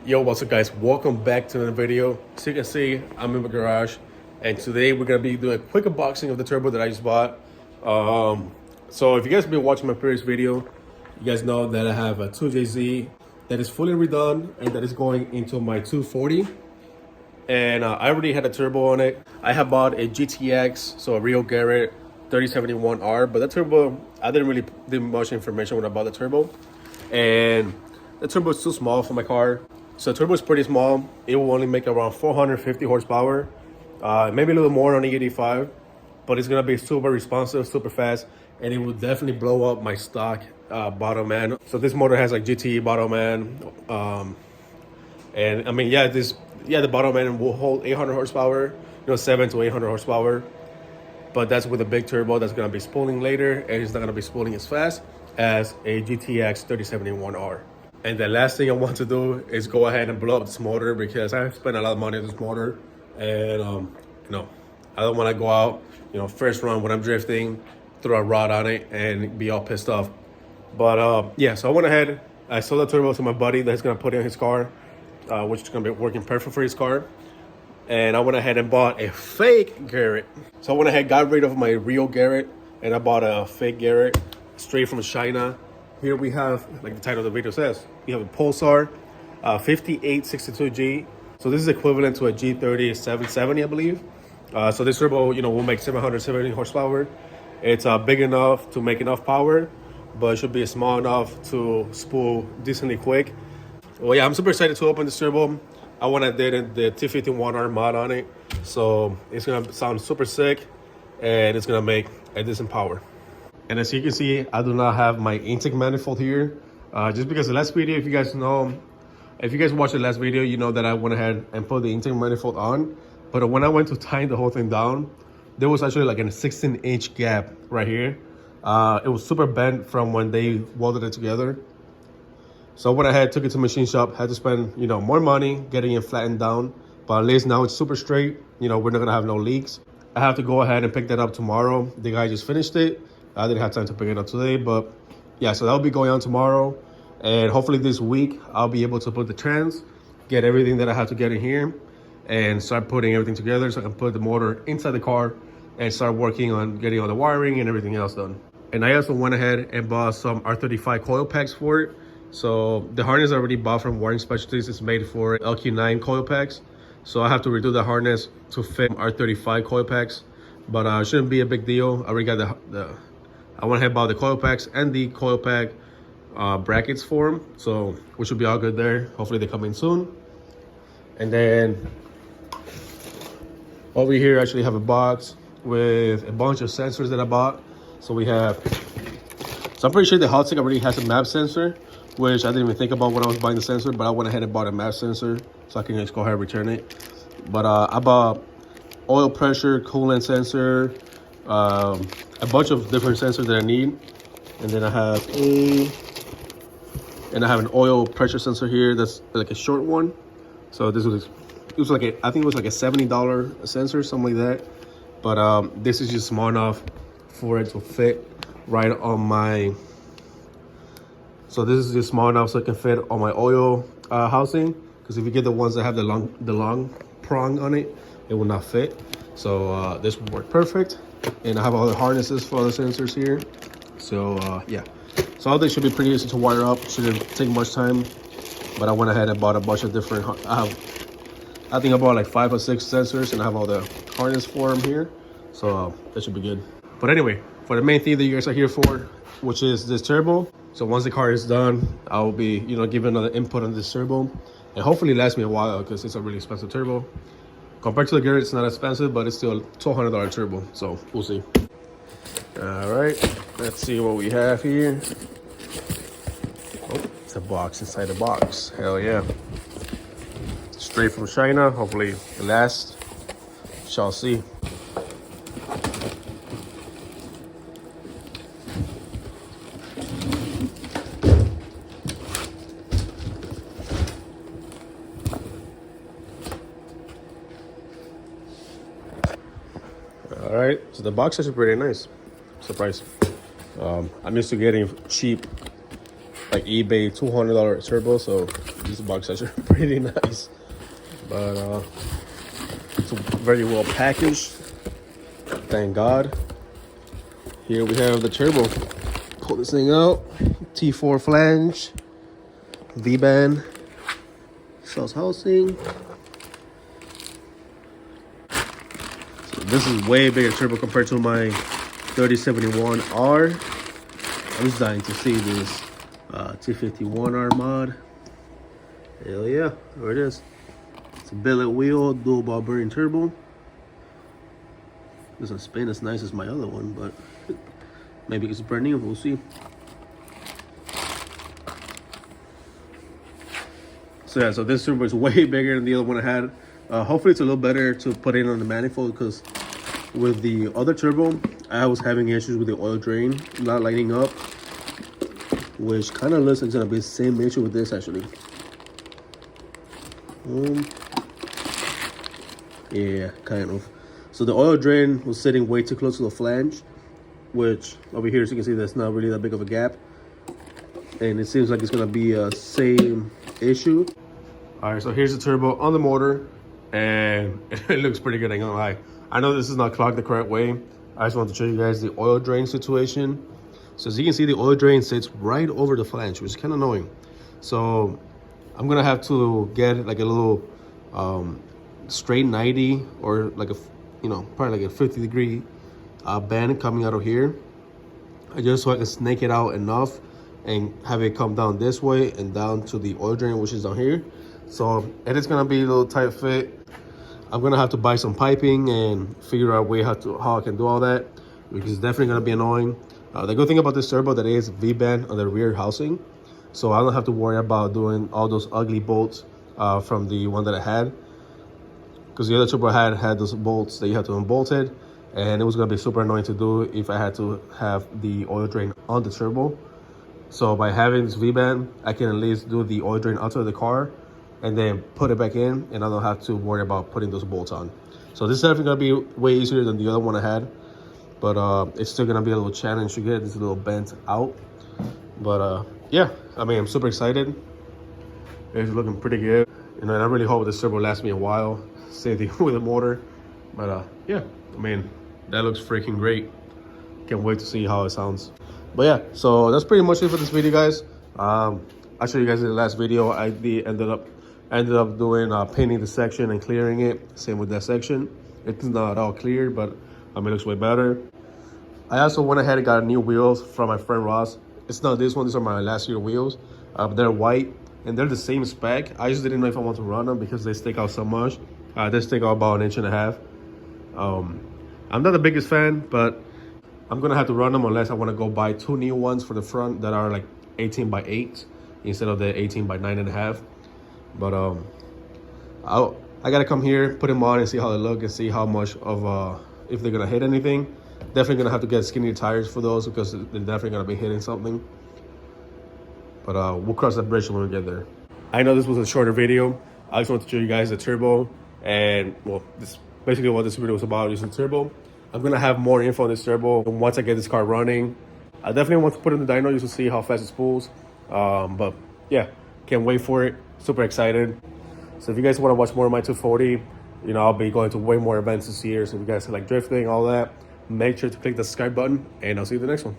Yo, what's up guys? Welcome back to another video. So you can see, I'm in my garage and today we're gonna be doing a quick unboxing of the turbo that I just bought. So if you guys have been watching my previous video, you guys know that I have a 2JZ that is fully redone and that is going into my 240. And I already had a turbo on it. I have bought a GTX, so a Rio Garrett 3071R, but that turbo, I didn't really do much information when I bought the turbo. And the turbo is too small for my car. So the turbo is pretty small. It will only make around 450 horsepower, maybe a little more on the 85, but it's gonna be super responsive, super fast, and it will definitely blow up my stock bottom end. So this motor has like GTE bottom end, and I mean, the bottom end will hold 800 horsepower, 7 to 800 horsepower, but that's with a big turbo that's gonna be spooling later, and it's not gonna be spooling as fast as a GTX 3071R. And the last thing I want to do is go ahead and blow up this motor because I spent a lot of money on this motor, and I don't want to go out, first run when I'm drifting, throw a rod on it and be all pissed off. But yeah, so I went ahead, I sold the turbo to my buddy that's gonna put it in his car, which is gonna be working perfect for his car. And I went ahead and bought a fake Garrett. So I went ahead, got rid of my real Garrett, and I bought a fake Garrett straight from China. Here we have, like the title of the video says, we have a Pulsar 5862G. So this is equivalent to a G30 770, I believe. So this turbo, will make 770 horsepower. It's big enough to make enough power, but it should be small enough to spool decently quick. Well, yeah, I'm super excited to open this turbo. I went and did the T51R mod on it. So it's gonna sound super sick and it's gonna make a decent power. And as you can see, I do not have my intake manifold here, just because the last video, if you guys watched the last video, you know that I went ahead and put the intake manifold on. But when I went to tighten the whole thing down, there was actually like a 16-inch gap right here. It was super bent from when they welded it together. So I went ahead, took it to machine shop, had to spend, more money getting it flattened down. But at least now it's super straight. We're not gonna have no leaks. I have to go ahead and pick that up tomorrow. The guy just finished it. I didn't have time to pick it up today, but yeah, so that'll be going on tomorrow. And hopefully this week, I'll be able to put the trans, get everything that I have to get in here, and start putting everything together so I can put the motor inside the car and start working on getting all the wiring and everything else done. And I also went ahead and bought some R35 coil packs for it. So the harness I already bought from Wiring Specialties is made for LQ9 coil packs. So I have to redo the harness to fit R35 coil packs, but it shouldn't be a big deal. I already got I went ahead and bought the coil packs and the coil pack brackets for them, so we should be all good there. Hopefully they come in soon. And then over here I actually have a box with a bunch of sensors that I bought. So I'm pretty sure the hot stick already has a map sensor, which I didn't even think about when I was buying the sensor, but I went ahead and bought a map sensor so I can just go ahead and return it. But I bought oil pressure, coolant sensor, a bunch of different sensors that I need. And then I have an oil pressure sensor here that's like a short one. So I think it was like a $70 sensor, something like that. But this is just small enough for it to fit right on my, so this is just small enough so it can fit on my oil housing. Because if you get the ones that have the long prong on it, it will not fit. So this will work perfect. And I have all the harnesses for the sensors here. So yeah, so all this should be pretty easy to wire up. Shouldn't take much time. But I went ahead and bought a bunch of different, I think I bought like 5 or 6 sensors, and I have all the harness for them here. So that should be good. But anyway, for the main thing that you guys are here for, which is this turbo. So once the car is done, I will be, giving another input on this turbo, and hopefully it lasts me a while because it's a really expensive turbo. Compared to the Garrett, it's not expensive, but it's still a $1,200 turbo, so we'll see. All right, let's see what we have here. Oh, it's a box inside the box. Hell yeah. Straight from China, hopefully it lasts. Shall see. All right, so the box is pretty nice. Surprise. I'm used to getting cheap, like eBay $200 turbo, so These boxes are pretty nice, but it's very well packaged. Thank God. Here we have the turbo. Pull this thing out. T4 flange, V-band, exhaust housing. So this is way bigger turbo compared to my 3071R. I'm just dying to see this T51R mod. Hell yeah, there it is. It's a billet wheel, dual ball bearing turbo. Doesn't spin as nice as my other one, but maybe it's brand new, we'll see. So yeah, so this turbo is way bigger than the other one I had. Hopefully it's a little better to put in on the manifold, because with the other turbo, I was having issues with the oil drain not lining up, which kind of looks like it's gonna be the same issue with this actually. Yeah, kind of. So the oil drain was sitting way too close to the flange, which over here, as you can see, there's not really that big of a gap. And it seems like it's gonna be a same issue. All right, so here's the turbo on the motor, and it looks pretty good, I ain't gonna lie. I know this is not clogged the correct way. I just want to show you guys the oil drain situation. So as you can see, the oil drain sits right over the flange, which is kind of annoying. So I'm gonna have to get like a little straight 90, or like a, you know, probably like a 50-degree bend coming out of here, just so I can snake it out enough and have it come down this way and down to the oil drain, which is down here. So it is gonna be a little tight fit. I'm gonna have to buy some piping and figure out a way how I can do all that, because it's definitely gonna be annoying. The good thing about this turbo that it is V-band on the rear housing, so I don't have to worry about doing all those ugly bolts from the one that I had, because the other turbo I had those bolts that you have to unbolt it, and it was gonna be super annoying to do if I had to have the oil drain on the turbo. So by having this V-band, I can at least do the oil drain out of the car and then put it back in, and I don't have to worry about putting those bolts on. So this is definitely gonna be way easier than the other one I had, but it's still gonna be a little challenge to get this little bent out. But yeah, I mean, I'm super excited. It's looking pretty good. You know, and I really hope this turbo lasts me a while, same thing with the motor. But yeah, I mean, that looks freaking great. Can't wait to see how it sounds. But yeah, so that's pretty much it for this video, guys. I'll show you guys in the last video. I ended up doing painting the section and clearing it. Same with that section. It's not all clear, but I mean, it looks way better. I also went ahead and got new wheels from my friend Ross. It's not this one, these are my last year wheels. They're white and they're the same spec. I just didn't know if I want to run them because they stick out so much. They stick out about 1.5 inches. I'm not the biggest fan, but I'm gonna have to run them unless I want to go buy 2 new ones for the front that are like 18 by 8 instead of the 18 by 9.5. But I gotta come here, put them on and see how they look and see how much of if they're gonna hit anything. Definitely gonna have to get skinnier tires for those because they're definitely gonna be hitting something. But we'll cross that bridge when we get there. I know this was a shorter video. I just want to show you guys the turbo, and well, this basically what this video was about, using turbo. I'm gonna have more info on this turbo once I get this car running. I definitely want to put it in the dyno just to see how fast it spools. But yeah, can't wait for it. Super excited. So if you guys want to watch more of my 240, you know, I'll be going to way more events this year. So if you guys like drifting, all that, make sure to click the subscribe button, and I'll see you in the next one.